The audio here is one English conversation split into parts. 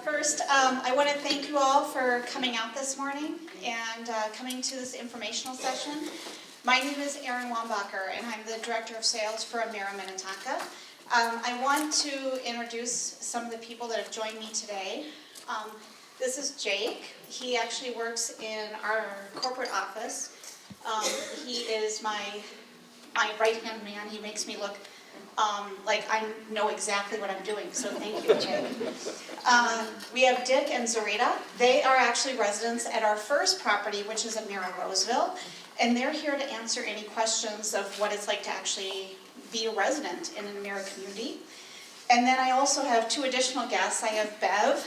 First, I want to thank you all for coming out this morning and coming to this informational session. My name is Erin Wambacher, and I'm the Director of Sales for Amira Minnetonka. I want to introduce some of the people that have joined me today. This is Jake. He actually works in our corporate office. He is my right-hand man. He makes me look like I know exactly what I'm doing, so thank you, Jake. We have Dick and Zarita. They are actually residents at our first property, which is Amira Roseville, and they're here to answer any questions of what it's like to actually be a resident in an Amira community. And then I also have two additional guests. I have Bev,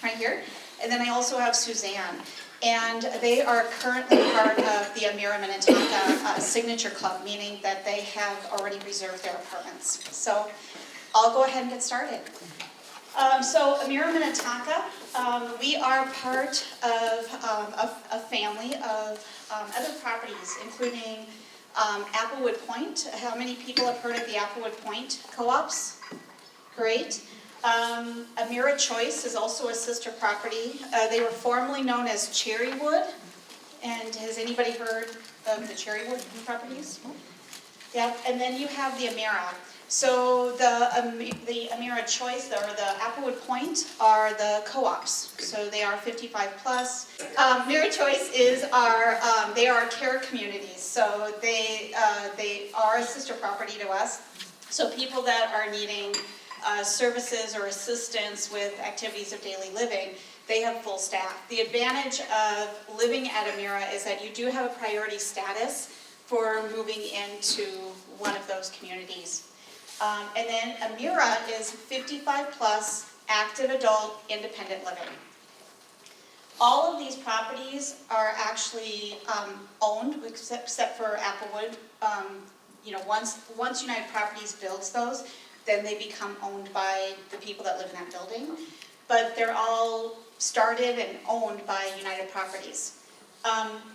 right here, and then I also have Suzanne. And they are currently part of the Amira Minnetonka Signature Club, meaning that they have already reserved their apartments. So I'll go ahead and get started. So Amira Minnetonka, we are part of a family of other properties, including Applewood Point. How many people have heard of the Applewood Point co-ops? Great. Amira Choice is also a sister property. They were formerly known as Cherrywood. And has anybody heard of the Cherrywood properties? Yeah, and then you have the Amira. So the Amira Choice, or the Applewood Point, are the co-ops. So they are 55 plus. Amira Choice is they are care communities. So they are a sister property to us. So people that are needing services or assistance with activities of daily living, they have full staff. The advantage of living at Amira is that you do have a priority status for moving into one of those communities. And then Amira is 55 plus, active adult, independent living. All of these properties are actually owned, except for Applewood. Once United Properties builds those, then they become owned by the people that live in that building. But they're all started and owned by United Properties.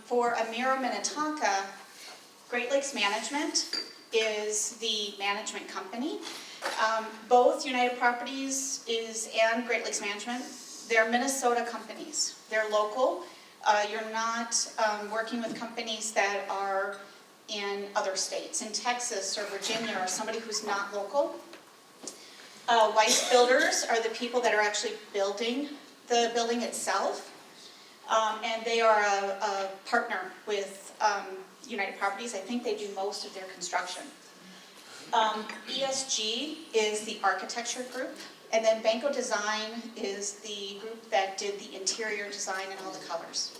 For Amira Minnetonka, Great Lakes Management is the management company. Both United Properties and Great Lakes Management, they're Minnesota companies. They're local. You're not working with companies that are in other states, in Texas or Virginia, or somebody who's not local. Weiss Builders are the people that are actually building the building itself, and they are a partner with United Properties. I think they do most of their construction. ESG is the architecture group, and then Banco Design is the group that did the interior design and all the colors.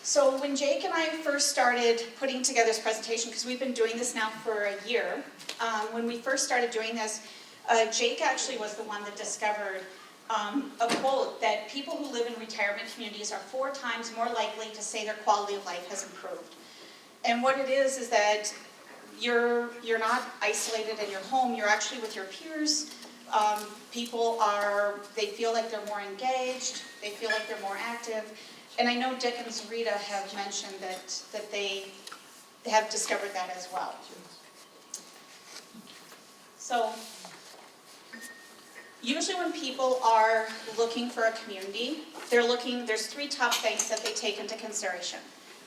So when Jake and I first started putting together this presentation, because we've been doing this now for a year, when we first started doing this, Jake actually was the one that discovered a quote that people who live in retirement communities are 4 times more likely to say their quality of life has improved. And what it is that you're not isolated in your home, you're actually with your peers. They feel like they're more engaged, they feel like they're more active. And I know Dick and Zarita have mentioned that they have discovered that as well. So, usually when people are looking for a community, there's 3 top things that they take into consideration.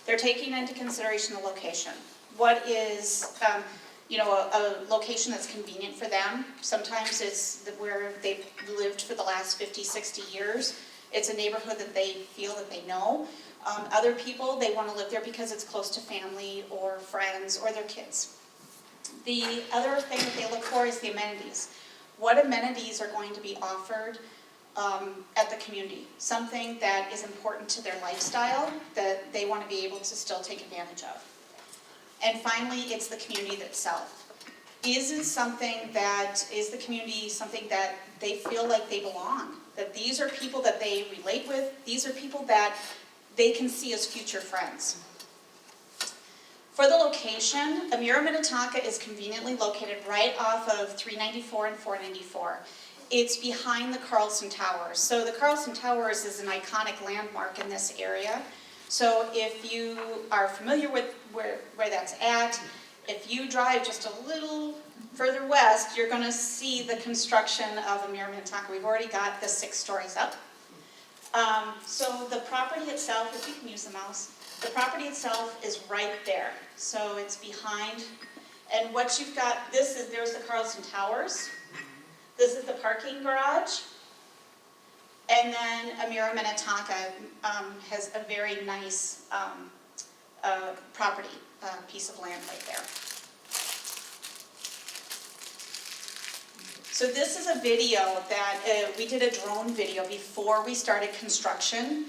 They're taking into consideration the location. What is, a location that's convenient for them. Sometimes it's where they've lived for the last 50, 60 years. It's a neighborhood that they feel that they know. Other people, they want to live there because it's close to family or friends or their kids. The other thing that they look for is the amenities. What amenities are going to be offered at the community? Something that is important to their lifestyle that they want to be able to still take advantage of. And finally, it's the community itself. Is the community something that they feel like they belong? That these are people that they relate with, these are people that they can see as future friends. For the location, Amira Minnetonka is conveniently located right off of 394 and 494. It's behind the Carlson Towers. So the Carlson Towers is an iconic landmark in this area. So if you are familiar with where that's at, if you drive just a little Further west, you're going to see the construction of Amira Minnetonka. We've already got the 6 stories up. So the property itself, if you can use the mouse, the property itself is right there. So it's behind, and what you've got, there's the Carlson Towers. This is the parking garage. And then Amira Minnetonka has a very nice property, piece of land right there. So this is a video that we did a drone video before we started construction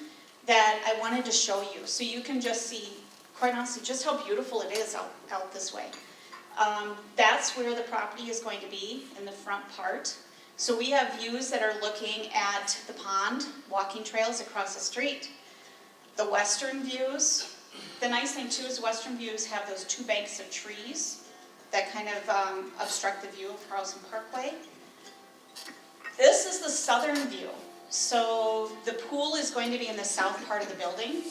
that I wanted to show you. So you can just see, quite honestly, just how beautiful it is out this way. That's where the property is going to be in the front part. So we have views that are looking at the pond, walking trails across the street. The western views. The nice thing too is western views have those 2 banks of trees that kind of obstruct the view of Carlson Parkway. This is the southern view. So the pool is going to be in the south part of the building,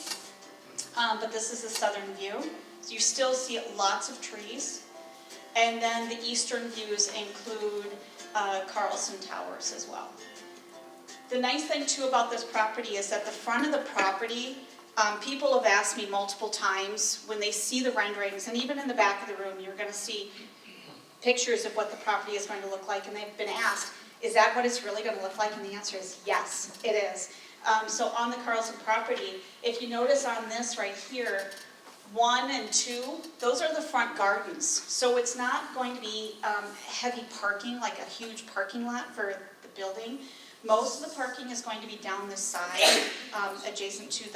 but this is the southern view. So you still see lots of trees. And then the eastern views include Carlson Towers as well. The nice thing too about this property is that the front of the property, people have asked me multiple times when they see the renderings, and even in the back of the room, you're going to see pictures of what the property is going to look like, and they've been asked, is that what it's really going to look like? And the answer is yes, it is. So on the Carlson property, if you notice on this right here, 1 and 2, those are the front gardens. So it's not going to be heavy parking, like a huge parking lot for the building. Most of the parking is going to be down this side, adjacent to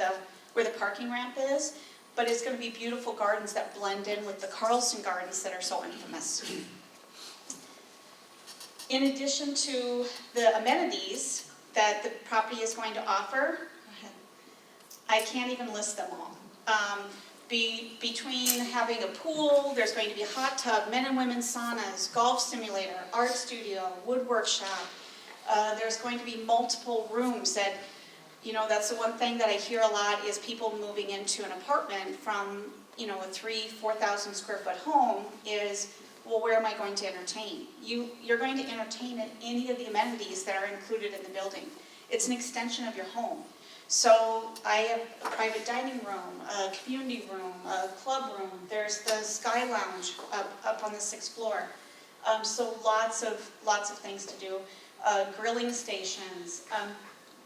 where the parking ramp is. But it's going to be beautiful gardens that blend in with the Carlson gardens that are so infamous. In addition to the amenities that the property is going to offer, I can't even list them all. Between having a pool, there's going to be a hot tub, men and women saunas, golf simulator, art studio, wood workshop. There's going to be multiple rooms that, that's the one thing that I hear a lot is people moving into an apartment from, a 3,000-4,000 square foot home is, well, where am I going to entertain? You're going to entertain at any of the amenities that are included in the building. It's an extension of your home. So I have a private dining room, a community room, a club room. There's the Sky Lounge up on the 6th floor. So lots of things to do. Grilling stations,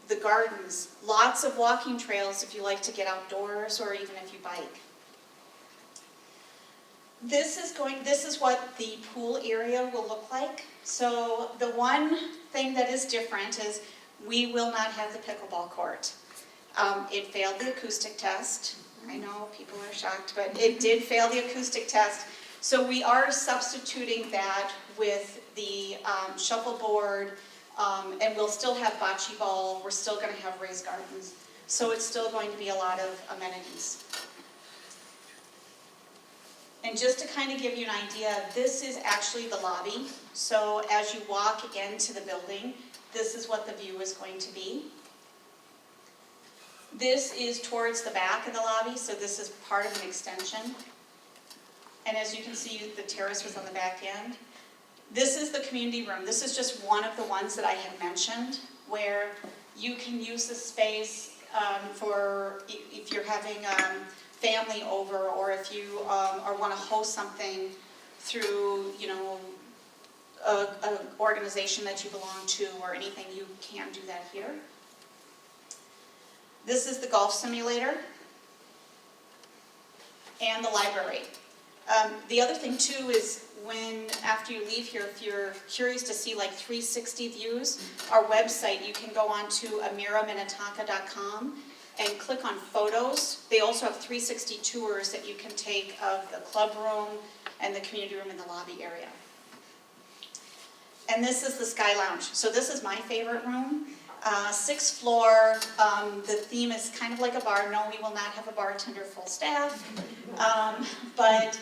the gardens, lots of walking trails if you like to get outdoors or even if you bike. This is what the pool area will look like. So the one thing that is different is we will not have the pickleball court. It failed the acoustic test. I know people are shocked, but it did fail the acoustic test. So we are substituting that with the shuffleboard, and we'll still have bocce ball. We're still going to have raised gardens. So it's still going to be a lot of amenities. And just to kind of give you an idea, this is actually the lobby. So as you walk into the building, this is what the view is going to be. This is towards the back of the lobby, so this is part of an extension. And as you can see, the terrace was on the back end. This is the community room. This is just one of the ones that I had mentioned, where you can use the space for if you're having family over, or if you or want to host something through, an organization that you belong to or anything, you can do that here. This is the golf simulator and the library. The other thing too is after you leave here, if you're curious to see like 360 views, our website, you can go on to amiraminnetonka.com and click on photos. They also have 360 tours that you can take of the club room and the community room in the lobby area. And this is the Sky Lounge. So this is my favorite room. 6th floor, the theme is kind of like a bar. No, we will not have a bartender, full staff, but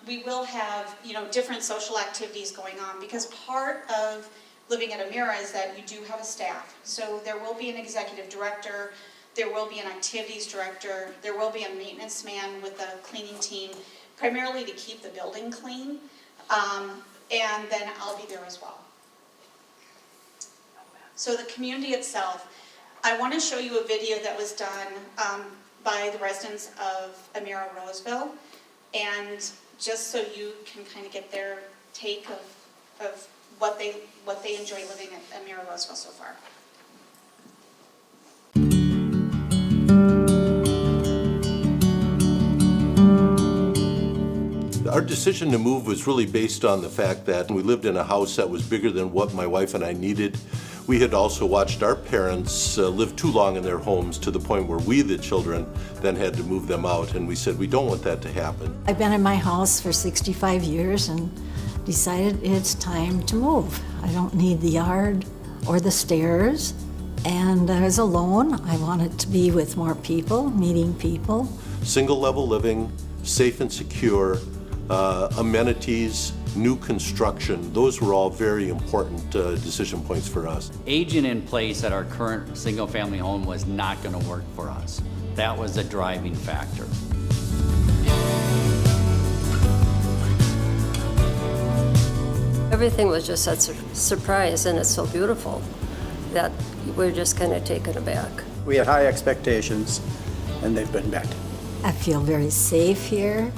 we will have, different social activities going on, because part of living at Amira is that you do have a staff. So there will be an executive director, there will be an activities director, there will be a maintenance man with a cleaning team, primarily to keep the building clean. and then I'll be there as well. So the community itself, I want to show you a video that was done by the residents of Amira Roseville, and just so you can kind of get their take of what they enjoy living at Amira Roseville so far. Our decision to move was really based on the fact that we lived in a house that was bigger than what my wife and I needed. We had also watched our parents live too long in their homes to the point where we, the children, then had to move them out, and we said we don't want that to happen. I've been in my house for 65 years and decided it's time to move. I don't need the yard or the stairs, and I was alone. I wanted to be with more people, meeting people. Single level living, safe and secure, amenities, new construction, those were all very important decision points for us. Aging in place at our current single-family home was not going to work for us. That was a driving factor. Everything was just such a surprise, and it's so beautiful that we're just kind of taken aback. We had high expectations, and they've been met. I feel very safe here.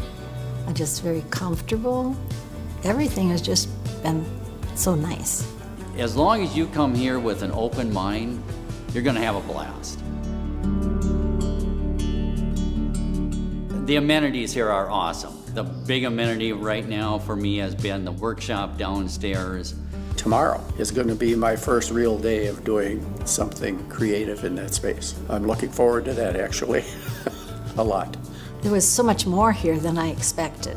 I'm just very comfortable. Everything has just been so nice. As long as you come here with an open mind, you're going to have a blast. The amenities here are awesome. The big amenity right now for me has been the workshop downstairs. Tomorrow is going to be my first real day of doing something creative in that space. I'm looking forward to that, actually, a lot. There was so much more here than I expected.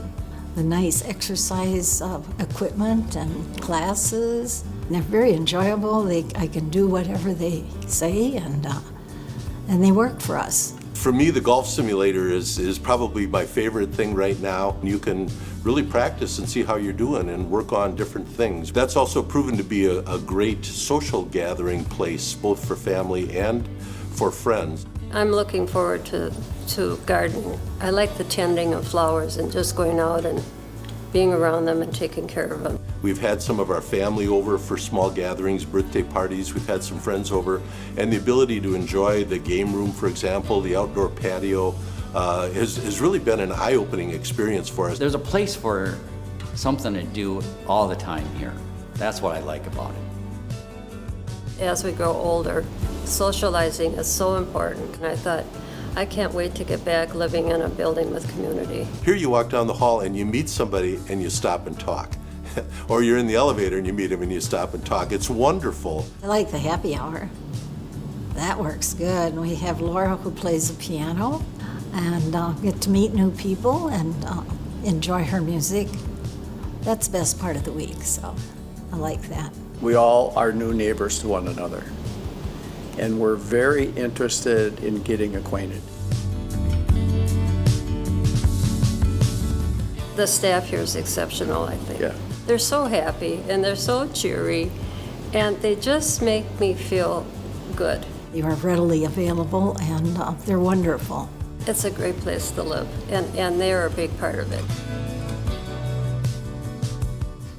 The nice exercise equipment and classes. They're very enjoyable. I can do whatever they say, and they work for us. For me, the golf simulator is probably my favorite thing right now. You can really practice and see how you're doing and work on different things. That's also proven to be a great social gathering place, both for family and for friends. I'm looking forward to gardening. I like the tending of flowers and just going out and being around them and taking care of them. We've had some of our family over for small gatherings, birthday parties. We've had some friends over, and the ability to enjoy the game room, for example, the outdoor patio, has really been an eye-opening experience for us. There's a place for something to do all the time here. That's what I like about it. As we grow older, socializing is so important, and I thought, I can't wait to get back living in a building with community. Here you walk down the hall and you meet somebody and you stop and talk. Or you're in the elevator and you meet them and you stop and talk. It's wonderful. I like the happy hour. That works good. We have Laura who plays the piano, and get to meet new people and enjoy her music. That's the best part of the week, so I like that. We all are new neighbors to one another, and we're very interested in getting acquainted. The staff here is exceptional, I think. Yeah. They're so happy and they're so cheery, and they just make me feel good. They are readily available, and they're wonderful. It's a great place to live, and they're a big part of it.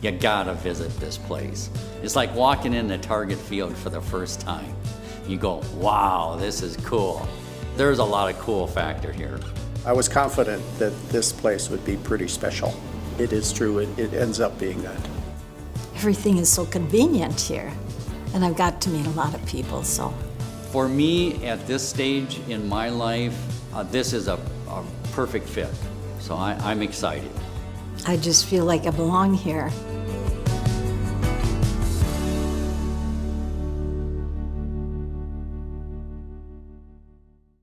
You gotta visit this place. It's like walking in the Target field for the first time. You go, wow, this is cool. There's a lot of cool factor here. I was confident that this place would be pretty special. It is true, it ends up being that. Everything is so convenient here, and I've got to meet a lot of people, so. For me, at this stage in my life, this is a perfect fit. So I'm excited. I just feel like I belong here.